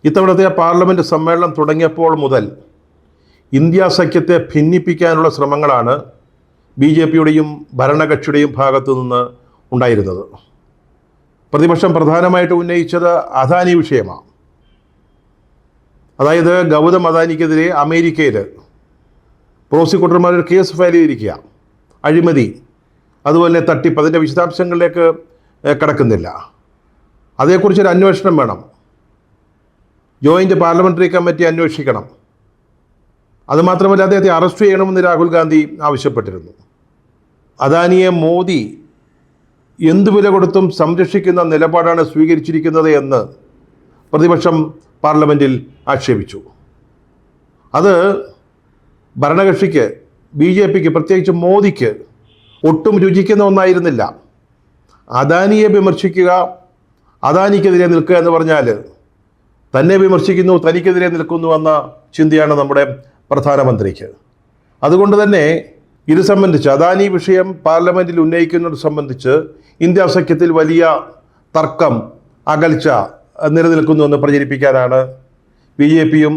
ഇത്തവണത്തെ പാർലമെൻറ്റ് സമ്മേളനം തുടങ്ങിയപ്പോൾ മുതൽ ഇന്ത്യ സഖ്യത്തെ ഭിന്നിപ്പിക്കാനുള്ള ശ്രമങ്ങളാണ് BJP-യുടെയും ഭരണകക്ഷിയുടെയും ഭാഗത്തു നിന്ന് ഉണ്ടായിരുന്നത്. പ്രതിപക്ഷം പ്രധാനമായിട്ട് ഉന്നയിച്ചത് അദാനി വിഷയമാണ്. അതായത് ഗൗതം അദാനിക്കെതിരെ അമേരിക്കയിൽ പ്രോസിക്യൂട്ടർമാർ ഒരു കേസ് ഫയൽ ചെയ്തിരിക്കുക. അഴിമതി, അതുപോലെ തട്ടിപ്പ്, അതിൻ്റെ വിശദാംശങ്ങളിലേക്ക് കടക്കുന്നില്ല. അതേക്കുറിച്ചൊരു അന്വേഷണം വേണം. ജോയിൻ്റ് പാർലമെൻ്ററി കമ്മിറ്റി അന്വേഷിക്കണം. അതുമാത്രമല്ല, അദ്ദേഹത്തെ അറസ്റ്റ് ചെയ്യണമെന്ന് രാഹുൽ ഗാന്ധി ആവശ്യപ്പെട്ടിരുന്നു. അദാനിയെ മോദി എന്തു വില കൊടുത്തും സംരക്ഷിക്കുന്ന നിലപാടാണ് സ്വീകരിച്ചിരിക്കുന്നത് എന്ന് പ്രതിപക്ഷം പാർലമെൻറ്റിൽ ആക്ഷേപിച്ചു. അത് ഭരണകക്ഷിക്ക്, BJP-ക്ക്, പ്രത്യേകിച്ച് മോദിക്ക് ഒട്ടും രുചിക്കുന്ന ഒന്നായിരുന്നില്ല. അദാനിയെ വിമർശിക്കുക, അദാനിക്കെതിരെ നിൽക്കുക എന്ന് പറഞ്ഞാൽ തന്നെ വിമർശിക്കുന്നു, തനിക്കെതിരെ നിൽക്കുന്നു എന്ന ചിന്തയാണ് നമ്മുടെ പ്രധാനമന്ത്രിക്ക്. അതുകൊണ്ട് തന്നെ ഇത് സംബന്ധിച്ച്, അദാനി വിഷയം പാർലമെൻറ്റിൽ ഉന്നയിക്കുന്നത് സംബന്ധിച്ച് ഇന്ത്യ സഖ്യത്തിൽ വലിയ തർക്കം, അകൽച്ച നിലനിൽക്കുന്നുവെന്ന് പ്രചരിപ്പിക്കാനാണ് BJP-യും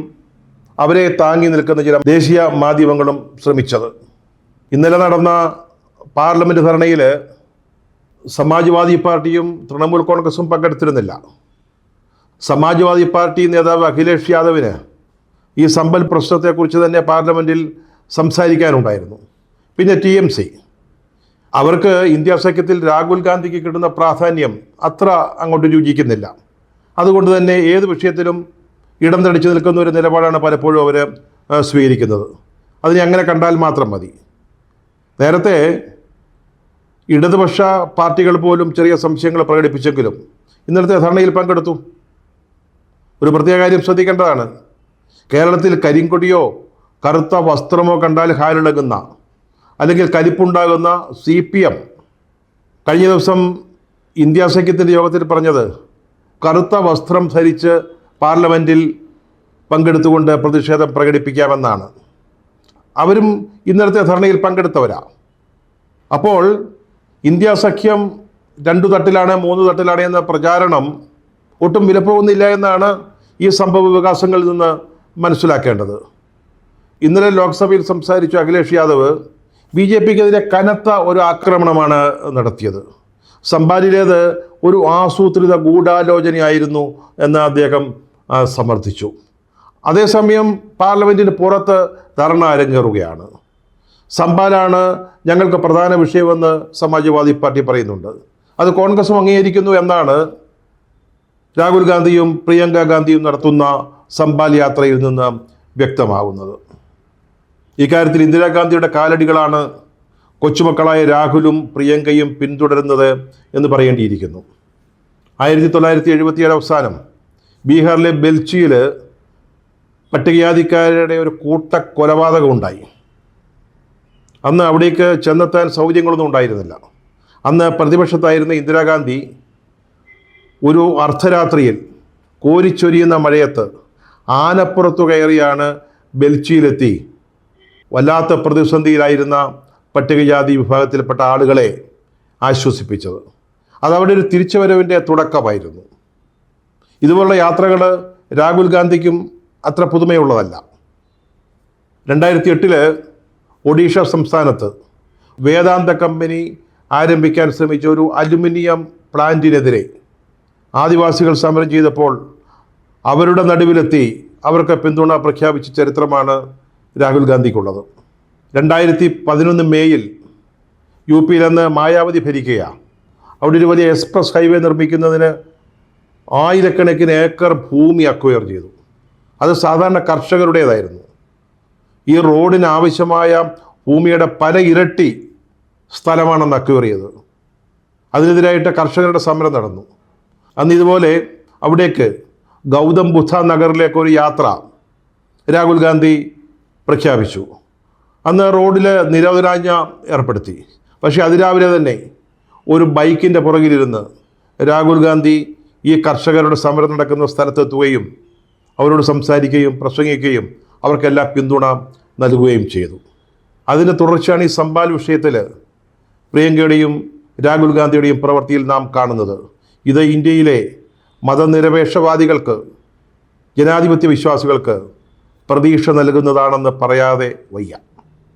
അവരെ താങ്ങി നിൽക്കുന്ന ചില ദേശീയ മാധ്യമങ്ങളും ശ്രമിച്ചത്. ഇന്നലെ നടന്ന പാർലമെൻറ്റ് ധർണയിൽ സമാജ്വാദി പാർട്ടിയും തൃണമൂൽ കോൺഗ്രസും പങ്കെടുത്തിരുന്നില്ല. സമാജ്വാദി പാർട്ടി നേതാവ് അഖിലേഷ് യാദവിന് ഈ സമ്പൽ പ്രശ്നത്തെക്കുറിച്ച് തന്നെ പാർലമെൻറ്റിൽ സംസാരിക്കാനുണ്ടായിരുന്നു. പിന്നെ TMC, അവർക്ക് ഇന്ത്യ സഖ്യത്തിൽ രാഹുൽ ഗാന്ധിക്ക് കിട്ടുന്ന പ്രാധാന്യം അത്ര അങ്ങോട്ട് രുചിക്കുന്നില്ല. അതുകൊണ്ട് തന്നെ ഏത് വിഷയത്തിലും ഇടം തടിച്ചു നിൽക്കുന്ന ഒരു നിലപാടാണ് പലപ്പോഴും അവർ സ്വീകരിക്കുന്നത്. അതിനെ അങ്ങനെ കണ്ടാൽ മാത്രം മതി. നേരത്തെ ഇടതുപക്ഷ പാർട്ടികൾ പോലും ചെറിയ സംശയങ്ങൾ പ്രകടിപ്പിച്ചെങ്കിലും ഇന്നലത്തെ ധർണയിൽ പങ്കെടുത്തു. ഒരു പ്രത്യേക കാര്യം ശ്രദ്ധിക്കേണ്ടതാണ്. കേരളത്തിൽ കരിങ്കൊടിയോ കറുത്ത വസ്ത്രമോ കണ്ടാൽ ഹാലിളകുന്ന, അല്ലെങ്കിൽ കലിപ്പുണ്ടാകുന്ന CPM കഴിഞ്ഞ ദിവസം ഇന്ത്യ സഖ്യത്തിൻ്റെ യോഗത്തിൽ പറഞ്ഞത് കറുത്ത വസ്ത്രം ധരിച്ച് പാർലമെൻറ്റിൽ പങ്കെടുത്തുകൊണ്ട് പ്രതിഷേധം പ്രകടിപ്പിക്കാമെന്നാണ്. അവരും ഇന്നലത്തെ ധർണയിൽ പങ്കെടുത്തവരാണ്. അപ്പോൾ ഇന്ത്യ സഖ്യം 2 തട്ടിലാണ് 3 തട്ടിലാണ് എന്ന പ്രചാരണം ഒട്ടും വിലപ്പോകുന്നില്ല എന്നാണ് ഈ സംഭവ വികാസങ്ങളിൽ നിന്ന് മനസ്സിലാക്കേണ്ടത്. ഇന്നലെ ലോക്സഭയിൽ സംസാരിച്ച അഖിലേഷ് യാദവ് BJP-ക്കെതിരെ കനത്ത ഒരു ആക്രമണമാണ് നടത്തിയത്. സംഭാലിലേത് ഒരു ആസൂത്രിത ഗൂഢാലോചനയായിരുന്നു എന്ന് അദ്ദേഹം സമർത്ഥിച്ചു. അതേസമയം പാർലമെൻറ്റിന് പുറത്ത് ധർണ അരങ്ങേറുകയാണ്. സംഭാലാണ് ഞങ്ങൾക്ക് പ്രധാന വിഷയമെന്ന് സമാജ്വാദി പാർട്ടി പറയുന്നുണ്ട്. അത് കോൺഗ്രസും അംഗീകരിക്കുന്നു എന്നാണ് രാഹുൽ ഗാന്ധിയും പ്രിയങ്ക ഗാന്ധിയും നടത്തുന്ന സംഭാൽ യാത്രയിൽ നിന്ന് വ്യക്തമാകുന്നത്. ഇക്കാര്യത്തിൽ ഇന്ദിരാഗാന്ധിയുടെ കാലടികളാണ് കൊച്ചുമക്കളായ രാഹുലും പ്രിയങ്കയും പിന്തുടരുന്നത് എന്ന് പറയേണ്ടിയിരിക്കുന്നു. 1977 അവസാനം ബീഹാറിലെ ബെൽച്ചിയിൽ പട്ടികജാതിക്കാരുടെ ഒരു കൊലപാതകം ഉണ്ടായി. അന്ന് അവിടേക്ക് ചെന്നെത്താൻ സൗകര്യങ്ങളൊന്നും ഉണ്ടായിരുന്നില്ല. അന്ന് പ്രതിപക്ഷത്തായിരുന്ന ഇന്ദിരാഗാന്ധി ഒരു അർദ്ധരാത്രിയിൽ കോരിച്ചൊരിയുന്ന മഴയത്ത് ആനപ്പുറത്തു കയറിയാണ് ബെൽച്ചിയിലെത്തി വല്ലാത്ത പ്രതിസന്ധിയിലായിരുന്ന പട്ടികജാതി വിഭാഗത്തിൽപ്പെട്ട ആളുകളെ ആശ്വസിപ്പിച്ചത്. അതവിടെ ഒരു തിരിച്ചുവരവിൻ്റെ തുടക്കമായിരുന്നു. ഇതുപോലുള്ള യാത്രകൾ രാഹുൽ ഗാന്ധിക്കും അത്ര പുതുമയുള്ളതല്ല. 2008 ഒഡീഷ സംസ്ഥാനത്ത് വേദാന്ത കമ്പനി ആരംഭിക്കാൻ ശ്രമിച്ച ഒരു അലുമിനിയം പ്ലാന്റിനെതിരെ ആദിവാസികൾ സമരം ചെയ്തപ്പോൾ അവരുടെ നടുവിലെത്തി അവർക്ക് പിന്തുണ പ്രഖ്യാപിച്ച ചരിത്രമാണ് രാഹുൽ ഗാന്ധിക്കുള്ളത്. 2011 മേയിൽ UP-യിൽ നിന്ന് മായാവതി ഭരിക്കുകയാണ്. അവിടെ ഒരു വലിയ എക്സ്പ്രസ് ഹൈവേ നിർമ്മിക്കുന്നതിന് ആയിരക്കണക്കിന് ഏക്കർ ഭൂമി അക്വയർ ചെയ്തു. അത് സാധാരണ കർഷകരുടേതായിരുന്നു. ഈ റോഡിന് ആവശ്യമായ ഭൂമിയുടെ പല ഇരട്ടി സ്ഥലമാണെന്ന് അക്വയർ ചെയ്തത്. അതിനെതിരായിട്ട് കർഷകരുടെ സമരം നടന്നു. അന്ന് ഇതുപോലെ അവിടേക്ക് ഗൗതം ബുദ്ധ നഗറിലേക്കൊരു യാത്ര രാഹുൽ ഗാന്ധി പ്രഖ്യാപിച്ചു. അന്ന് റോഡിൽ നിരോധനാജ്ഞ ഏർപ്പെടുത്തി. പക്ഷേ അതിരാവിലെ തന്നെ ഒരു ബൈക്കിൻ്റെ പുറകിലിരുന്ന് രാഹുൽ ഗാന്ധി ഈ കർഷകരുടെ സമരം നടക്കുന്ന സ്ഥലത്തെത്തുകയും അവരോട് സംസാരിക്കുകയും പ്രസംഗിക്കുകയും അവർക്കെല്ലാം പിന്തുണ നൽകുകയും ചെയ്തു. അതിൻ്റെ തുടർച്ചയാണ് ഈ സംഭാൽ വിഷയത്തിൽ പ്രിയങ്കയുടെയും രാഹുൽ ഗാന്ധിയുടെയും പ്രവൃത്തിയിൽ നാം കാണുന്നത്. ഇത് ഇന്ത്യയിലെ മതനിരപേക്ഷവാദികൾക്ക്, ജനാധിപത്യ വിശ്വാസികൾക്ക് പ്രതീക്ഷ നൽകുന്നതാണെന്ന് പറയാതെ വയ്യ.